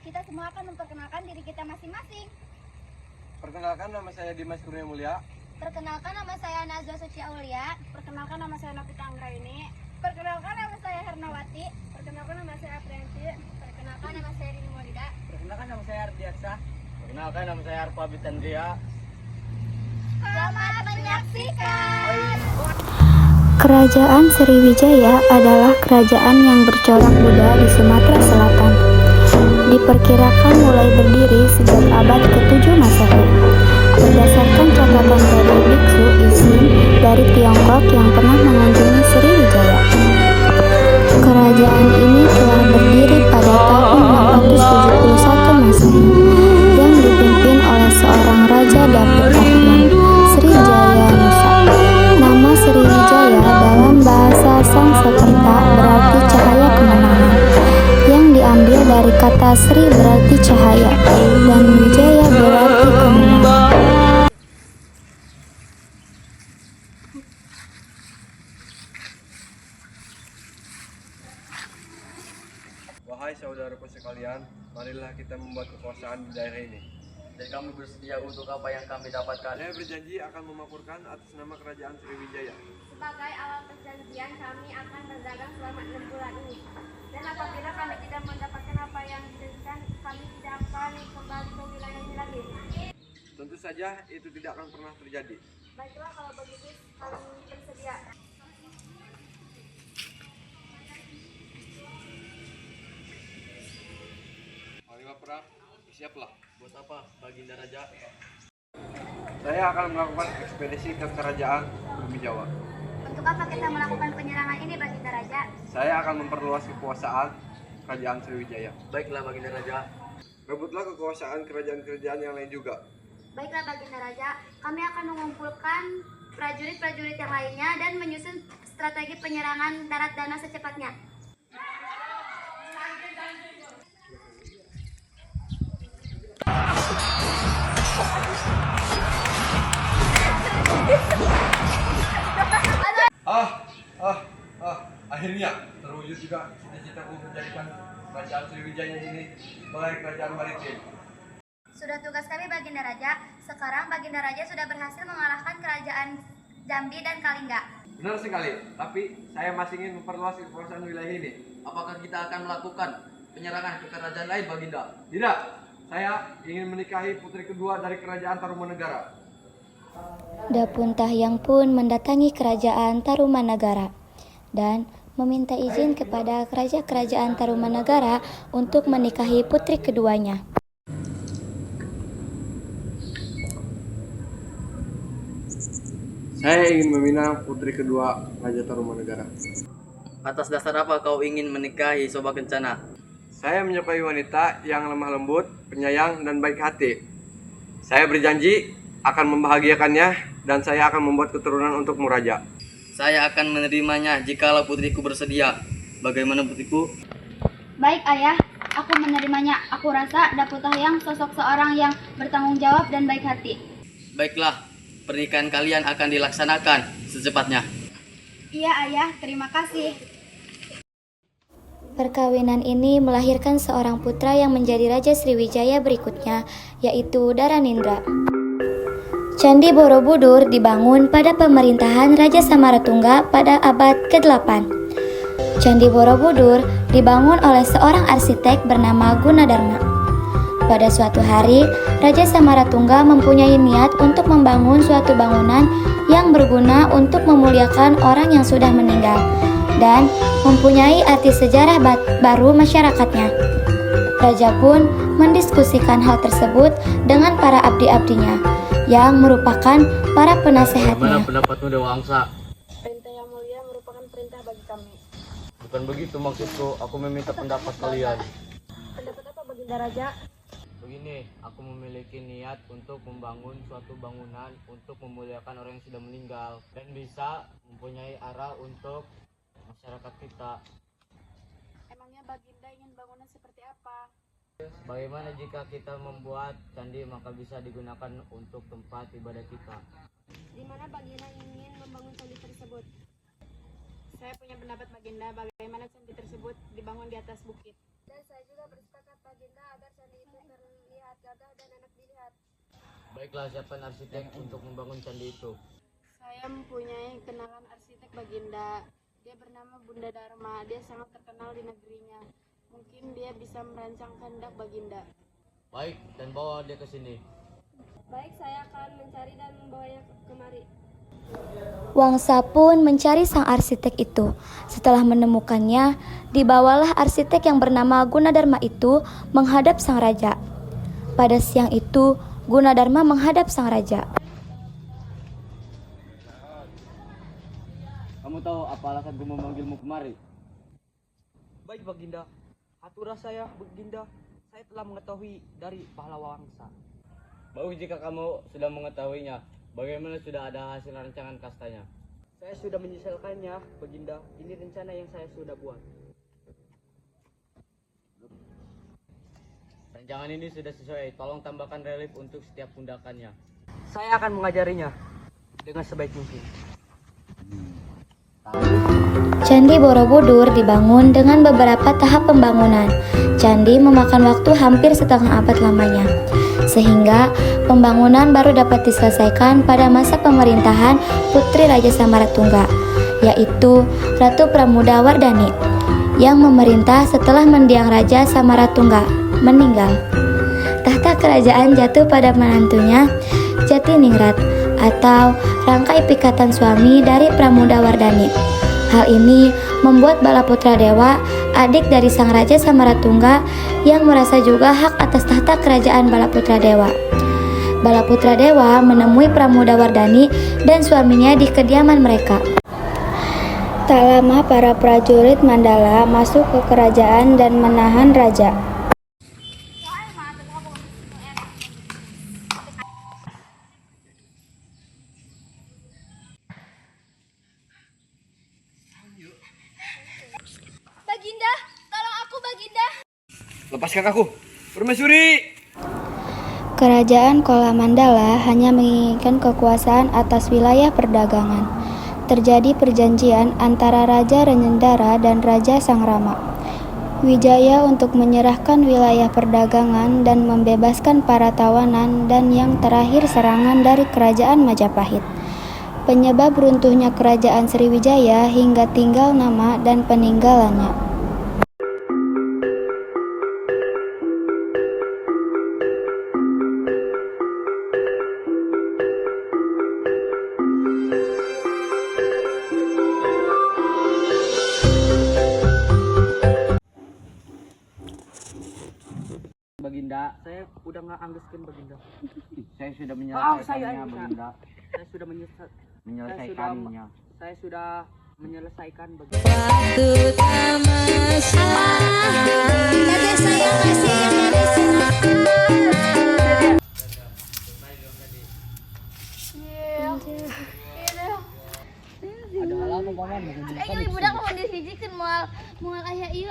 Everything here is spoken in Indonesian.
kita semua akan memperkenalkan diri kita masing-masing. Perkenalkan, nama saya Dimas Kurnia Mulia. Perkenalkan, nama saya Nazwa Suci Aulia. Perkenalkan, nama saya Novita Anggraini. Perkenalkan, nama saya Hernawati. Perkenalkan, nama saya Aprianti. Perkenalkan, nama saya Rini Maulida. Perkenalkan, nama saya Ardiaksa. Perkenalkan, nama saya Arfa Bitandria. Selamat menyaksikan. Kerajaan Sriwijaya adalah kerajaan yang bercorak Buddha di Sumatera Selatan. Diperkirakan mulai berdiri sejak abad ke-7 Masehi. Berdasarkan catatan dari biksu Isin dari Tiongkok yang pernah mengunjungi Sriwijaya. Kerajaan ini telah berdiri pada tahun 671 Masehi yang dipimpin oleh seorang Raja Daputahyang, Srijaya Nusa. Nama Sriwijaya dalam bahasa Sanskerta berarti cahaya kemenangan, yang diambil dari kata Sri berarti cahaya dan Wijaya berarti kemenangan. Wahai saudaraku sekalian, marilah kita membuat kekuasaan di daerah ini. Dan kami bersedia untuk apa yang kami dapatkan. Saya berjanji akan memakmurkan atas nama kerajaan Sriwijaya. Sebagai awal perjanjian, kami akan berdagang selama 6 bulan ini. Dan apabila kami tidak mendapatkan apa yang dijanjikan, kami tidak akan kembali ke wilayah ini lagi. Tentu saja itu tidak akan pernah terjadi. Baiklah, kalau begitu kami bersedia. Panglima perang, siaplah. Buat apa, Baginda Raja? Saya akan melakukan ekspedisi ke kerajaan Bumi Jawa. Untuk apa kita melakukan penyerangan ini, Baginda Raja? Saya akan memperluas kekuasaan kerajaan Sriwijaya. Baiklah, Baginda Raja. Rebutlah kekuasaan kerajaan-kerajaan yang lain juga. Baiklah, Baginda Raja, kami akan mengumpulkan prajurit-prajurit yang lainnya dan menyusun strategi penyerangan darat danau secepatnya. Akhirnya terwujud juga cita-citaku menjadikan kerajaan Sriwijaya ini sebagai kerajaan maritim. Sudah tugas kami, Baginda Raja. Sekarang Baginda Raja sudah berhasil mengalahkan kerajaan Jambi dan Kalingga. Benar sekali, tapi saya masih ingin memperluas kekuasaan wilayah ini. Apakah kita akan melakukan penyerangan ke kerajaan lain, Baginda? Tidak, saya ingin menikahi putri kedua dari kerajaan Tarumanegara. Dapuntahyang pun mendatangi kerajaan Tarumanegara dan meminta izin kepada kerajaan Tarumanegara untuk menikahi putri keduanya. Saya ingin meminang putri kedua Raja Tarumanegara. Atas dasar apa kau ingin menikahi Soba Kencana? Saya menyukai wanita yang lemah lembut, penyayang, dan baik hati. Saya berjanji akan membahagiakannya dan saya akan membuat keturunan untukmu, Raja. Saya akan menerimanya jikalau putriku bersedia. Bagaimana putriku? Baik, Ayah. Aku menerimanya. Aku rasa Daputahyang sosok seorang yang bertanggung jawab dan baik hati. Baiklah, pernikahan kalian akan dilaksanakan secepatnya. Iya, Ayah. Terima kasih. Perkawinan ini melahirkan seorang putra yang menjadi Raja Sriwijaya berikutnya, yaitu Dharanindra. Candi Borobudur dibangun pada pemerintahan Raja Samaratungga pada abad ke-8. Candi Borobudur dibangun oleh seorang arsitek bernama Gunadarma. Pada suatu hari, Raja Samaratungga mempunyai niat untuk membangun suatu bangunan yang berguna untuk memuliakan orang yang sudah meninggal dan mempunyai arti sejarah baru masyarakatnya. Raja pun mendiskusikan hal tersebut dengan para abdi-abdinya yang merupakan para penasehatnya. Bagaimana pendapatmu, Dewa Angsa? Perintah yang mulia merupakan perintah bagi kami. Bukan begitu maksudku, aku meminta pendapat kalian. Pendapat apa, Baginda Raja? Begini, aku memiliki niat untuk membangun suatu bangunan untuk memuliakan orang yang sudah meninggal dan bisa mempunyai arah untuk masyarakat kita. Emangnya Baginda ingin bangunan seperti apa? Bagaimana jika kita membuat candi maka bisa digunakan untuk tempat ibadah kita? Di mana Baginda ingin membangun candi tersebut? Saya punya pendapat, Baginda. Bagaimana candi tersebut dibangun di atas bukit? Dan saya juga bersepakat Baginda agar candi itu terlihat gagah dan enak dilihat. Baiklah, siapkan arsitek untuk membangun candi itu. Saya mempunyai kenalan arsitek Baginda. Dia bernama Bunda Dharma. Dia sangat terkenal di negerinya. Mungkin dia bisa merancang kehendak Baginda. Baik, dan bawa dia ke sini. Baik, saya akan mencari dan membawanya kemari. Wangsa pun mencari sang arsitek itu. Setelah menemukannya, dibawalah arsitek yang bernama Gunadarma itu menghadap sang raja. Pada siang itu, Gunadarma menghadap sang raja. Kamu tahu apa alasanku memanggilmu kemari? Baik Baginda, haturah saya Baginda, saya telah mengetahui dari pahlawan Wangsa. Bagus jika kamu sudah mengetahuinya. Bagaimana sudah ada hasil rancangan kastanya? Saya sudah menyesalkannya Baginda, ini rencana yang saya sudah buat. Rancangan ini sudah sesuai, tolong tambahkan relief untuk setiap pundakannya. Saya akan mengajarinya dengan sebaik mungkin. Candi Borobudur dibangun dengan beberapa tahap pembangunan. Candi memakan waktu hampir setengah abad lamanya, sehingga pembangunan baru dapat diselesaikan pada masa pemerintahan Putri Raja Samaratungga, yaitu Ratu Pramudawardhani, yang memerintah setelah mendiang Raja Samaratungga meninggal. Tahta kerajaan jatuh pada menantunya, Jatiningrat, atau rangkai pikatan suami dari Pramudawardhani. Hal ini membuat Balaputra Dewa, adik dari sang Raja Samaratungga, yang merasa juga hak atas tahta kerajaan Balaputra Dewa. Balaputra Dewa menemui Pramudawardhani dan suaminya di kediaman mereka. Tak lama para prajurit Mandala masuk ke kerajaan dan menahan raja. Baginda, tolong aku Baginda. Lepaskan aku, permaisuri! Kerajaan Kola Mandala hanya menginginkan kekuasaan atas wilayah perdagangan. Terjadi perjanjian antara Raja Renjendara dan Raja Sangrama Wijaya untuk menyerahkan wilayah perdagangan dan membebaskan para tawanan, dan yang terakhir serangan dari kerajaan Majapahit. Penyebab runtuhnya kerajaan Sriwijaya hingga tinggal nama dan peninggalannya. Baginda, saya udah nggak angguskan Baginda. Saya sudah Saya sudah menyelesaikannya. Saya sudah menyelesaikan Baginda. Ada hal apa paman? Ayo budak mau disijikeun moal ayah ieu